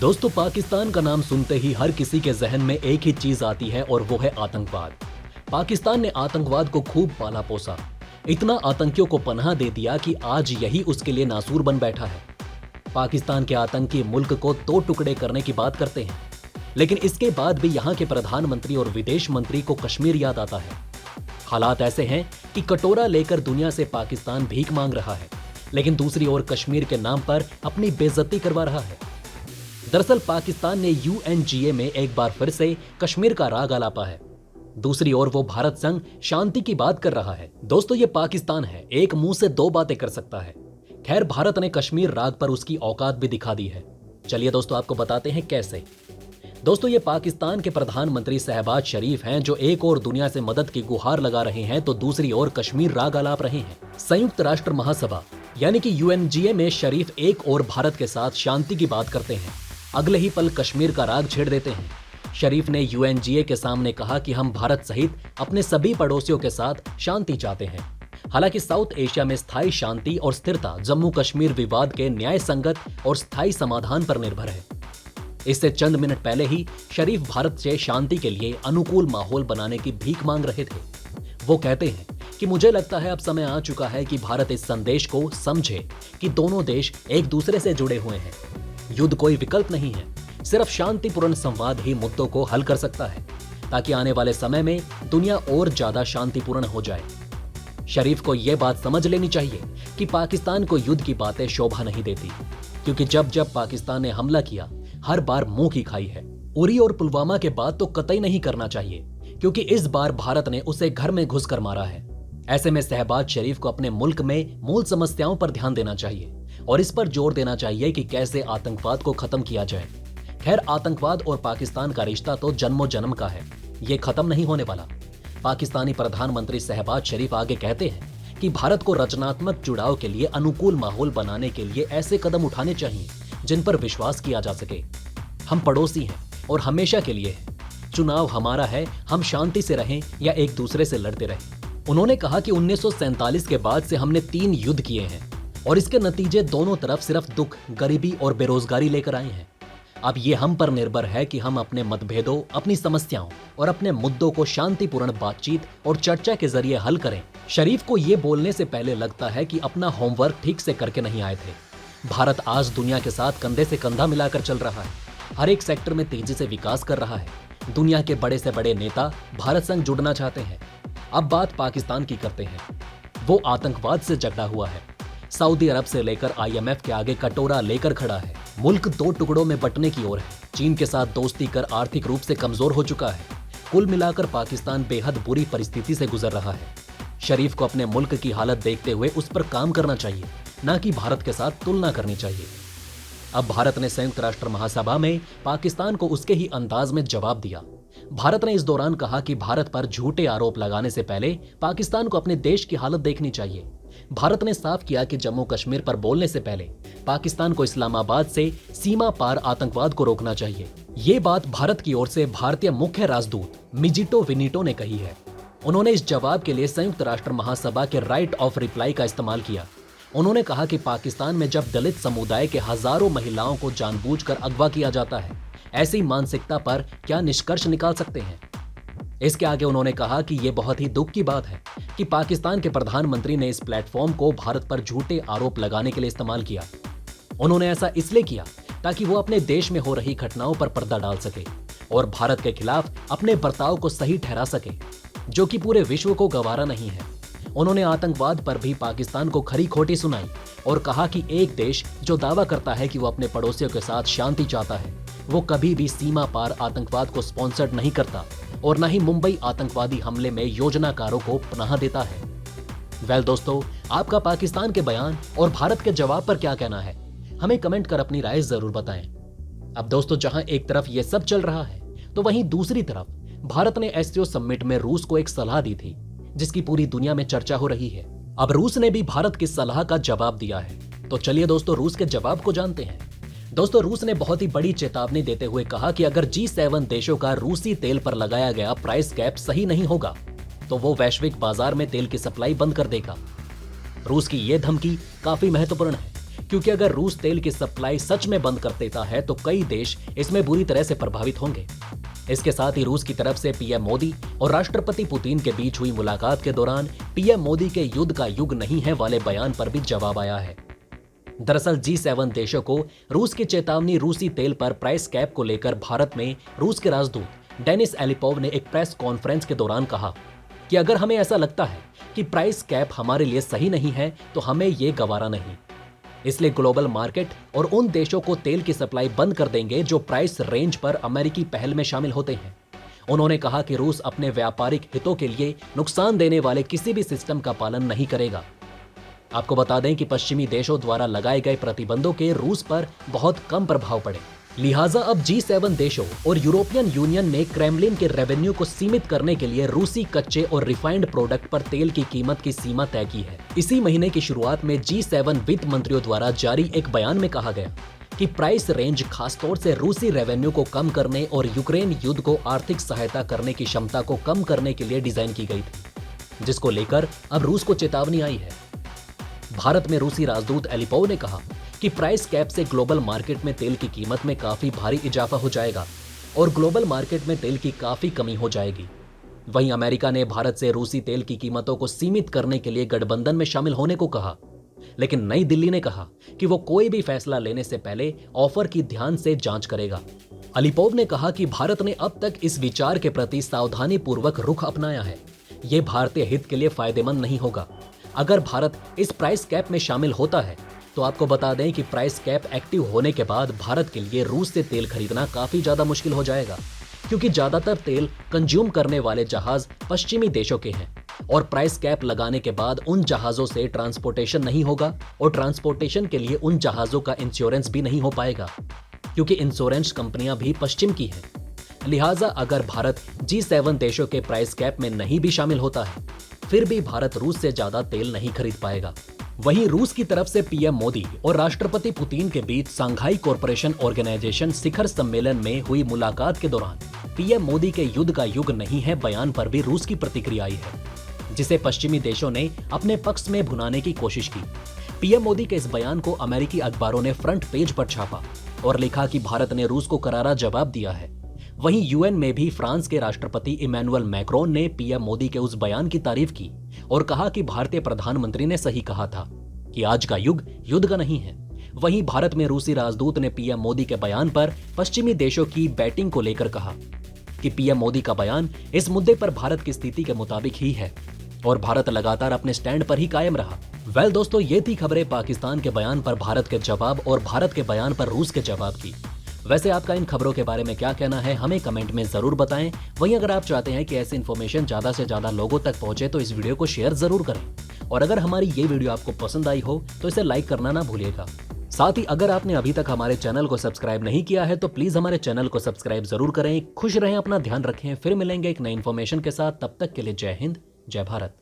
दोस्तों, पाकिस्तान का नाम सुनते ही हर किसी के जहन में एक ही चीज आती है और वो है आतंकवाद। पाकिस्तान ने आतंकवाद को खूब पाला पोसा, इतना आतंकियों को पनाह दे दिया कि आज यही उसके लिए नासूर बन बैठा है। पाकिस्तान के आतंकी मुल्क को दो टुकड़े करने की बात करते हैं, लेकिन इसके बाद भी यहाँ के प्रधानमंत्री और विदेश मंत्री को कश्मीर याद आता है। हालात ऐसे हैं कि कटोरा लेकर दुनिया से पाकिस्तान भीख मांग रहा है, लेकिन दूसरी ओर कश्मीर के नाम पर अपनी बेइज्जती करवा रहा है। दरअसल पाकिस्तान ने UNGA में एक बार फिर से कश्मीर का राग आलापा है। दूसरी ओर वो भारत संग शांति की बात कर रहा है। दोस्तों, ये पाकिस्तान है, एक मुंह से दो बातें कर सकता है। खैर, भारत ने कश्मीर राग पर उसकी औकात भी दिखा दी है। चलिए दोस्तों, आपको बताते हैं कैसे। दोस्तों, ये पाकिस्तान के प्रधानमंत्री शहबाज शरीफ हैं, जो एक और दुनिया से मदद की गुहार लगा रहे हैं तो दूसरी ओर कश्मीर राग आलाप रहे हैं। संयुक्त राष्ट्र महासभा यानी कि UNGA में शरीफ एक और भारत के साथ शांति की बात करते हैं, अगले ही पल कश्मीर का राग छेड़ देते हैं। शरीफ ने UNGA के सामने कहा कि हम भारत सहित अपने सभी पड़ोसियों के साथ शांति चाहते हैं। हालांकि साउथ एशिया में स्थायी शांति और स्थिरता जम्मू कश्मीर विवाद के न्याय संगत और स्थायी समाधान पर निर्भर है। इससे चंद मिनट पहले ही शरीफ भारत से शांति के लिए अनुकूल माहौल बनाने की भीख मांग रहे थे। वो कहते हैं कि मुझे लगता है अब समय आ चुका है कि भारत इस संदेश को समझे कि दोनों देश एक दूसरे से जुड़े हुए हैं। युद्ध कोई विकल्प नहीं है, सिर्फ शांतिपूर्ण संवाद ही मुद्दों को हल कर सकता है, ताकि आने वाले समय में दुनिया और ज्यादा शांतिपूर्ण हो जाए। शरीफ को यह बात समझ लेनी चाहिए कि पाकिस्तान को युद्ध की बातें शोभा नहीं देती, क्योंकि जब जब पाकिस्तान ने हमला किया हर बार मुंह की खाई है। उरी और पुलवामा के बाद तो कतई नहीं करना चाहिए, क्योंकि इस बार भारत ने उसे घर में घुसकर मारा है। ऐसे में शहबाज शरीफ को अपने मुल्क में मूल समस्याओं पर ध्यान देना चाहिए और इस पर जोर देना चाहिए कि कैसे आतंकवाद को खत्म किया जाए। खैर, आतंकवाद और पाकिस्तान का रिश्ता तो जन्मों जन्म का है, ये खत्म नहीं होने वाला। पाकिस्तानी प्रधानमंत्री शहबाज शरीफ आगे कहते हैं कि भारत को रचनात्मक जुड़ाव के लिए अनुकूल माहौल बनाने के लिए ऐसे कदम उठाने चाहिए जिन पर विश्वास किया जा सके। हम पड़ोसी हैं और हमेशा के लिए है। चुनाव हमारा है, हम शांति से रहें या एक दूसरे से लड़ते रहें। उन्होंने कहा कि 1947 के बाद से हमने 3 युद्ध किए हैं और इसके नतीजे दोनों तरफ सिर्फ दुख, गरीबी और बेरोजगारी लेकर आए हैं। अब ये हम पर निर्भर है कि हम अपने मतभेदों, अपनी समस्याओं और अपने मुद्दों को शांतिपूर्ण बातचीत और चर्चा के जरिए हल करें। शरीफ को ये बोलने से पहले लगता है कि अपना होमवर्क ठीक से करके नहीं आए थे। भारत आज दुनिया के साथ कंधे से कंधा मिलाकर चल रहा है, हर एक सेक्टर में तेजी से विकास कर रहा है। दुनिया के बड़े से बड़े नेता भारत संग जुड़ना चाहते हैं। अब बात पाकिस्तान की करते हैं। वो आतंकवाद से जकड़ा हुआ है, सऊदी अरब से लेकर IMF के आगे कटोरा लेकर खड़ा है। मुल्क 2 टुकड़ों में बंटने की ओर है। चीन के साथ दोस्ती कर आर्थिक रूप से कमजोर हो चुका है। कुल मिलाकर पाकिस्तान बेहद बुरी परिस्थिति से गुजर रहा है। शरीफ को अपने मुल्क की हालत देखते हुए उस पर काम करना चाहिए, न कि भारत के साथ तुलना करनी चाहिए। अब भारत ने संयुक्त राष्ट्र महासभा में पाकिस्तान को उसके ही अंदाज में जवाब दिया। भारत ने इस दौरान कहा कि भारत पर झूठे आरोप लगाने से पहले पाकिस्तान को अपने देश की हालत देखनी चाहिए। भारत ने साफ किया कि जम्मू कश्मीर पर बोलने से पहले पाकिस्तान को इस्लामाबाद से सीमा पार आतंकवाद को रोकना चाहिए। ये बात भारत की ओर से भारतीय मुख्य राजदूत मिजिटो विनीटो ने कही है। उन्होंने इस जवाब के लिए संयुक्त राष्ट्र महासभा के राइट ऑफ रिप्लाई का इस्तेमाल किया। उन्होंने कहा कि पाकिस्तान में जब दलित समुदाय के हजारों महिलाओं को जानबूझकर अगवा किया जाता है, ऐसी मानसिकता पर क्या निष्कर्ष निकाल सकते हैं। इसके आगे उन्होंने कहा कि यह बहुत ही दुख की बात है कि पाकिस्तान के प्रधानमंत्री ने इस प्लेटफॉर्म को भारत पर झूठे आरोप लगाने के लिए इस्तेमाल किया। उन्होंने ऐसा इसलिए किया ताकि वो अपने देश में हो रही घटनाओं पर पर्दा डाल सके और भारत के खिलाफ अपने बर्ताव को सही ठहरा सके, जो कि पूरे विश्व को गवारा नहीं है। उन्होंने आतंकवाद पर भी पाकिस्तान को खरी खोटी सुनाई और कहा कि एक देश जो दावा करता है कि वो अपने पड़ोसियों के साथ शांति चाहता है, वो कभी भी सीमा पार आतंकवाद को स्पॉन्सर्ड नहीं करता और न ही मुंबई आतंकवादी हमले में योजनाकारों को पनाह देता है। वेल दोस्तों, आपका पाकिस्तान के बयान और भारत के जवाब पर क्या कहना है, हमें कमेंट कर अपनी राय जरूर बताएं। अब दोस्तों, जहां एक तरफ ये सब चल रहा है, तो वहीं दूसरी तरफ भारत ने SCO समिट में रूस को एक सलाह दी थी, जिसकी पूरी दुनिया में चर्चा हो रही है। अब रूस ने भी भारत की सलाह का जवाब दिया है। तो चलिए दोस्तों, रूस के जवाब को जानते हैं। दोस्तों, रूस ने बहुत ही बड़ी चेतावनी देते हुए कहा कि अगर G7 देशों का रूसी तेल पर लगाया गया प्राइस कैप सही नहीं होगा, तो वो वैश्विक बाजार में तेल की सप्लाई बंद कर देगा। रूस की यह धमकी काफी महत्वपूर्ण है, क्योंकि अगर रूस तेल की सप्लाई सच में बंद कर देता है तो कई देश इसमें बुरी तरह से प्रभावित होंगे। इसके साथ ही रूस की तरफ से पीएम मोदी और राष्ट्रपति पुतिन के बीच हुई मुलाकात के दौरान पीएम मोदी के युद्ध का युग नहीं है वाले बयान पर भी जवाब आया है। दरअसल G7 देशों को रूस की चेतावनी रूसी तेल पर प्राइस कैप को लेकर भारत में रूस के राजदूत डेनिस एलिपोव ने एक प्रेस कॉन्फ्रेंस के दौरान कहा कि अगर हमें ऐसा लगता है कि प्राइस कैप हमारे लिए सही नहीं है तो हमें ये गवारा नहीं। इसलिए ग्लोबल मार्केट और उन देशों को तेल की सप्लाई बंद कर देंगे जो प्राइस रेंज पर अमेरिकी पहल में शामिल होते हैं। उन्होंने कहा कि रूस अपने व्यापारिक हितों के लिए नुकसान देने वाले किसी भी सिस्टम का पालन नहीं करेगा। आपको बता दें कि पश्चिमी देशों द्वारा लगाए गए प्रतिबंधों के रूस पर बहुत कम प्रभाव पड़े, लिहाजा अब G7 देशों और यूरोपियन यूनियन ने क्रेमलिन के रेवेन्यू को सीमित करने के लिए रूसी कच्चे और रिफाइंड प्रोडक्ट पर तेल की कीमत की सीमा तय की है। इसी महीने की शुरुआत में G7 वित्त मंत्रियों द्वारा जारी एक बयान में कहा गया कि प्राइस रेंज खासतौर से रूसी रेवेन्यू को कम करने और यूक्रेन युद्ध को आर्थिक सहायता करने की क्षमता को कम करने के लिए डिजाइन की गई थी, जिसको लेकर अब रूस को चेतावनी आई है। भारत में रूसी राजदूत एलिपोव ने कहा कि प्राइस कैप से ग्लोबल मार्केट में तेल की कीमत में काफी भारी इजाफा हो जाएगा और ग्लोबल मार्केट में तेल की काफी कमी हो जाएगी। वहीं अमेरिका ने भारत से रूसी तेल की कीमतों को सीमित करने के लिए गठबंधन में शामिल होने को कहा, लेकिन नई दिल्ली ने कहा कि वो कोई भी फैसला लेने से पहले ऑफर की ध्यान से जांच करेगा। एलिपोव ने कहा कि भारत ने अब तक इस विचार के प्रति सावधानी पूर्वक रुख अपनाया है। ये भारतीय हित के लिए फायदेमंद नहीं होगा। अगर भारत इस प्राइस कैप में शामिल होता है तो आपको बता दें कि प्राइस कैप एक्टिव होने के बाद भारत के लिए रूस से तेल खरीदना काफी ज्यादा मुश्किल हो जाएगा, क्योंकि ज्यादातर तेल कंज्यूम करने वाले जहाज पश्चिमी देशों के हैं और प्राइस कैप लगाने के बाद उन जहाजों से ट्रांसपोर्टेशन नहीं होगा और ट्रांसपोर्टेशन के लिए उन जहाजों का इंश्योरेंस भी नहीं हो पाएगा, क्योंकि इंश्योरेंस कंपनियां भी पश्चिम की हैं। लिहाजा अगर भारत G7 देशों के प्राइस कैप में नहीं भी शामिल होता है फिर भी भारत रूस से ज्यादा तेल नहीं खरीद पाएगा। वहीं रूस की तरफ से पीएम मोदी और राष्ट्रपति पुतिन के बीच शंघाई कॉरपोरेशन ऑर्गेनाइजेशन शिखर सम्मेलन में हुई मुलाकात के दौरान पीएम मोदी के युद्ध का युग नहीं है बयान पर भी रूस की प्रतिक्रिया आई है, जिसे पश्चिमी देशों ने अपने पक्ष में भुनाने की कोशिश की। पीएम मोदी के इस बयान को अमेरिकी अखबारों ने फ्रंट पेज पर छापा और लिखा कि भारत ने रूस को करारा जवाब दिया है। वहीं यूएन में भी फ्रांस के राष्ट्रपति इमैनुअल मैक्रोन ने पीएम मोदी के उस बयान की तारीफ की और कहा कि भारतीय प्रधानमंत्री ने सही कहा था कि आज का युग युद्ध का नहीं है। वहीं भारत में रूसी राजदूत ने पीएम मोदी के बयान पर पश्चिमी देशों की बैटिंग को लेकर कहा कि पीएम मोदी का बयान इस मुद्दे पर भारत की स्थिति के मुताबिक ही है और भारत लगातार अपने स्टैंड पर ही कायम रहा। दोस्तों, ये थी खबरें पाकिस्तान के बयान पर भारत के जवाब और भारत के बयान पर रूस के जवाब की। वैसे आपका इन खबरों के बारे में क्या कहना है हमें कमेंट में जरूर बताएं। वहीं अगर आप चाहते हैं कि ऐसी इन्फॉर्मेशन ज्यादा से ज्यादा लोगों तक पहुंचे तो इस वीडियो को शेयर जरूर करें और अगर हमारी ये वीडियो आपको पसंद आई हो तो इसे लाइक करना ना भूलिएगा। साथ ही अगर आपने अभी तक हमारे चैनल को सब्सक्राइब नहीं किया है तो प्लीज हमारे चैनल को सब्सक्राइब जरूर करें। खुश रहें, अपना ध्यान रखें। फिर मिलेंगे एक नई इन्फॉर्मेशन के साथ। तब तक के लिए जय हिंद, जय भारत।